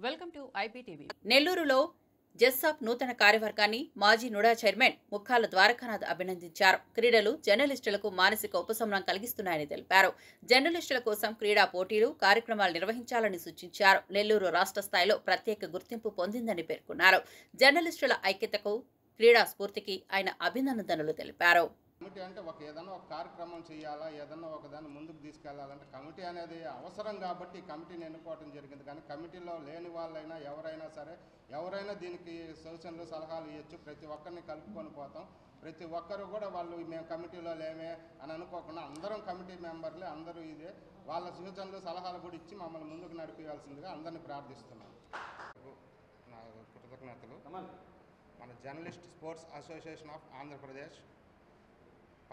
Welcome to IPTV. నెల్లూరులో జెస్సాప్ నూతన కార్యవర్గాన్ని మాజీ నుడా చైర్మన్ ముక్కాల ద్వారకానాథ్ అభినందించారు. క్రీడలు జర్నలిస్టులకు మానసిక ఉపశమనం కలిగిస్తున్నాయని తెలిపారు. జర్నలిస్టుల కోసం క్రీడా పోటీలు, కార్యక్రమాలు నిర్వహించాలని సూచించారు. నెల్లూరు రాష్ట్ర స్థాయిలో ప్రత్యేక గుర్తింపు పొందిందని పేర్కొన్నారు. జర్నలిస్టుల ఐక్యతకు, క్రీడా స్ఫూర్తికి ఆయన అభినందనలు తెలిపారు. కమిటీ అంటే ఏదైనా ఒక కార్యక్రమం చేయాలా, ఏదన్నా ఒకదాన్ని ముందుకు తీసుకెళ్లాలంటే కమిటీ అనేది అవసరం కాబట్టి కమిటీని ఎన్నుకోవడం జరిగింది. కానీ కమిటీలో లేని వాళ్ళైనా ఎవరైనా సరే ఎవరైనా దీనికి సూచనలు సలహాలు ఇవ్వచ్చు. ప్రతి ఒక్కరిని కలుపుకొని పోతాం. ప్రతి ఒక్కరు కూడా వాళ్ళు మేము కమిటీలో లేమే అని అనుకోకుండా అందరం కమిటీ మెంబర్లే, అందరూ ఇదే. వాళ్ళ సూచనలు సలహాలు కూడా ఇచ్చి మమ్మల్ని ముందుకు నడిపించాల్సిందిగా అందరినీ ప్రార్థిస్తున్నాను. నా కృతజ్ఞతలు. మన journalist sports association of Andhra Pradesh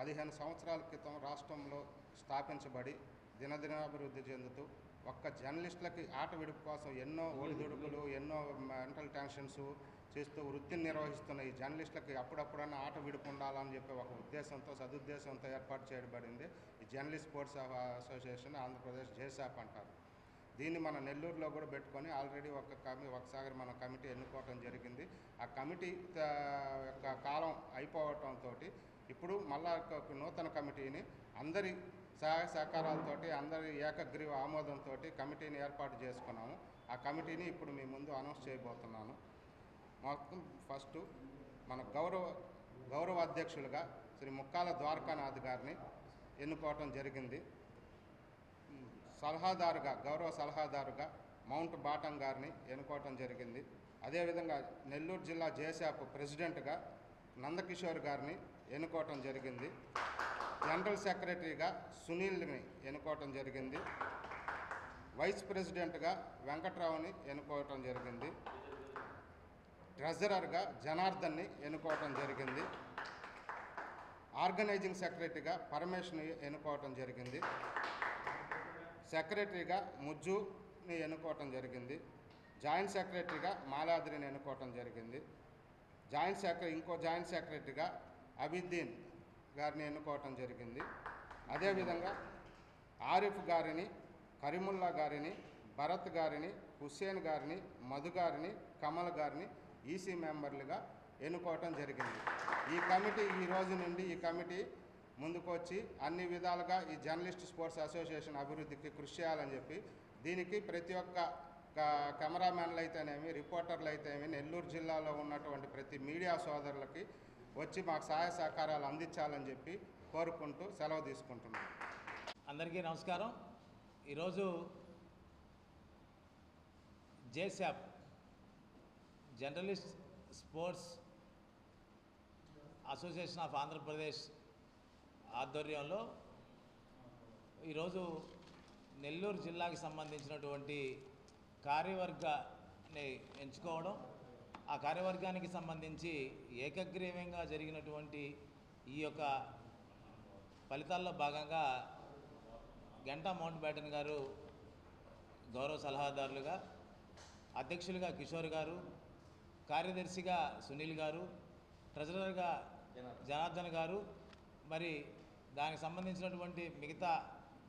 15 సంవత్సరాల క్రితం రాష్ట్రంలో స్థాపించబడి దినదినాభివృద్ధి చెందుతూ ఒక్క జర్నలిస్టులకి ఆట విడుపు కోసం ఎన్నో ఒడిదుడుకులు, ఎన్నో మెంటల్ టెన్షన్స్ చేస్తూ వృత్తిని నిర్వహిస్తున్న ఈ జర్నలిస్టులకి అప్పుడప్పుడన్నా ఆట విడుపు ఉండాలని చెప్పి ఒక ఉద్దేశంతో, సదుద్దేశంతో ఏర్పాటు చేయబడింది ఈ జర్నలిస్ట్ స్పోర్ట్స్ అసోసియేషన్ ఆంధ్రప్రదేశ్ జేసాప్ అంటారు. దీన్ని మన నెల్లూరులో కూడా పెట్టుకొని ఆల్రెడీ ఒకసారి మన కమిటీ ఎన్నుకోవటం జరిగింది. ఆ కమిటీ యొక్క కాలం అయిపోవటంతో ఇప్పుడు మళ్ళా నూతన కమిటీని అందరి సహాయ సహకారాలతోటి, అందరి ఏకగ్రీవ ఆమోదంతో కమిటీని ఏర్పాటు చేసుకున్నాము. ఆ కమిటీని ఇప్పుడు మీ ముందు అనౌన్స్ చేయబోతున్నాను. మాకు ఫస్ట్ మన గౌరవ అధ్యక్షులుగా శ్రీ ముక్కాల ద్వారకానాథ్ గారిని ఎన్నుకోవటం జరిగింది. గౌరవ సలహాదారుగా మౌంట్ బాటం గారిని ఎన్నుకోవటం జరిగింది. అదేవిధంగా నెల్లూరు జిల్లా జేసాప్ ప్రెసిడెంట్గా నందకిషోర్ గారిని ఎన్నుకోవటం జరిగింది. జనరల్ సెక్రటరీగా సునీల్ని ఎన్నుకోవటం జరిగింది. వైస్ ప్రెసిడెంట్గా వెంకట్రావుని ఎన్నుకోవటం జరిగింది. ట్రెజరర్గా జనార్దన్ని ఎన్నుకోవటం జరిగింది. ఆర్గనైజింగ్ సెక్రటరీగా పరమేశ్ని ఎన్నుకోవటం జరిగింది. సెక్రటరీగా ముజ్జుని ఎన్నుకోవటం జరిగింది. జాయింట్ సెక్రటరీగా మాలాద్రిని ఎన్నుకోవటం జరిగింది. ఇంకో జాయింట్ సెక్రటరీగా అబిద్దీన్ గారిని ఎన్నుకోవటం జరిగింది. అదేవిధంగా ఆరిఫ్ గారిని, కరీముల్లా గారిని, భరత్ గారిని, హుస్సేన్ గారిని, మధు గారిని, కమల్ గారిని ఈసీ మెంబర్లుగా ఎన్నుకోవటం జరిగింది. ఈ రోజు నుండి ఈ కమిటీ ముందుకు వచ్చి అన్ని విధాలుగా ఈ జర్నలిస్ట్ స్పోర్ట్స్ అసోసియేషన్ అభివృద్ధికి కృషి చేయాలని చెప్పి, దీనికి ప్రతి ఒక్క కెమెరామెన్లు అయితేనేమి, రిపోర్టర్లు అయితేనేమి, నెల్లూరు జిల్లాలో ఉన్నటువంటి ప్రతి మీడియా సోదరులకి వచ్చి మాకు సహాయ సహకారాలు అందించాలని చెప్పి కోరుకుంటూ సెలవు తీసుకుంటున్నాం. అందరికీ నమస్కారం. ఈరోజు JSAP journalist sports association of Andhra Pradesh ఆధ్వర్యంలో ఈరోజు నెల్లూరు జిల్లాకి సంబంధించినటువంటి కార్యవర్గాన్ని ఎంచుకోవడం, ఆ కార్యవర్గానికి సంబంధించి ఏకగ్రీవంగా జరిగినటువంటి ఈ యొక్క ఫలితాల్లో భాగంగా గంటా మౌంట్ బ్యాటన్ గారు గౌరవ సలహాదారులుగా, అధ్యక్షులుగా కిషోర్ గారు, కార్యదర్శిగా సునీల్ గారు, ట్రెజరర్గా జనార్దన్ గారు, మరి దానికి సంబంధించినటువంటి మిగతా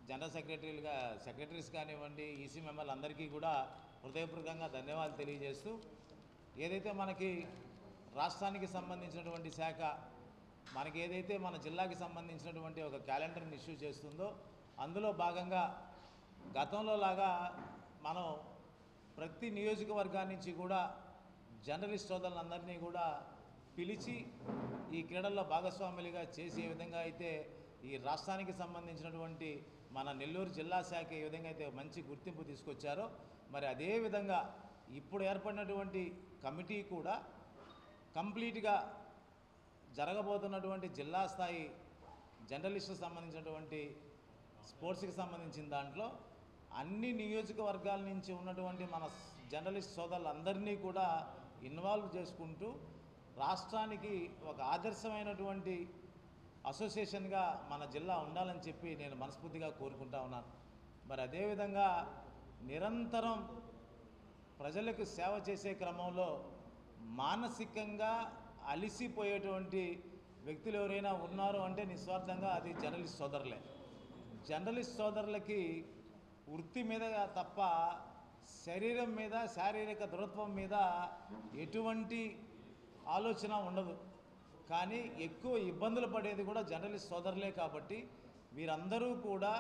జనరల్ సెక్రటరీస్ కానివ్వండి, ఈసీ మెంబర్లు అందరికీ కూడా హృదయపూర్వకంగా ధన్యవాదాలు తెలియజేస్తూ, ఏదైతే మనకి రాష్ట్రానికి సంబంధించినటువంటి శాఖ మనకి ఏదైతే మన జిల్లాకి సంబంధించినటువంటి ఒక క్యాలెండర్ని ఇష్యూ చేస్తుందో, అందులో భాగంగా గతంలో లాగా మనం ప్రతి నియోజకవర్గాన్ని నుంచి కూడా జర్నలిస్ట్ సోదరులందరినీ కూడా పిలిచి ఈ క్రీడల్లో భాగస్వాములుగా చేసే విధంగా అయితే ఈ రాష్ట్రానికి సంబంధించినటువంటి మన నెల్లూరు జిల్లా శాఖ ఏ విధంగా అయితే మంచి గుర్తింపు తీసుకొచ్చారో, మరి అదేవిధంగా ఇప్పుడు ఏర్పడినటువంటి కమిటీ కూడా కంప్లీట్గా జరగబోతున్నటువంటి జిల్లా స్థాయి జర్నలిస్టులకు సంబంధించినటువంటి స్పోర్ట్స్కి సంబంధించిన దాంట్లో అన్ని నియోజకవర్గాల నుంచి ఉన్నటువంటి మన జర్నలిస్ట్ సోదరులందరినీ కూడా ఇన్వాల్వ్ చేసుకుంటూ రాష్ట్రానికి ఒక ఆదర్శమైనటువంటి అసోసియేషన్గా మన జిల్లా ఉండాలని చెప్పి నేను మనస్ఫూర్తిగా కోరుకుంటా ఉన్నాను. మరి అదేవిధంగా నిరంతరం ప్రజలకు సేవ చేసే క్రమంలో మానసికంగా అలిసిపోయేటువంటి వ్యక్తులు ఎవరైనా ఉన్నారు అంటే నిస్వార్థంగా అది జర్నలిస్ట్ సోదరులే. జర్నలిస్ట్ సోదరులకి వృత్తి మీద తప్ప శరీరం మీద శారీరక దృఢత్వం మీద ఎటువంటి ఆలోచన ఉండదు. కానీ ఎక్కువ ఇబ్బందులు పడేది కూడా జర్నలిస్ట్ సోదరులే. కాబట్టి వీరందరూ కూడా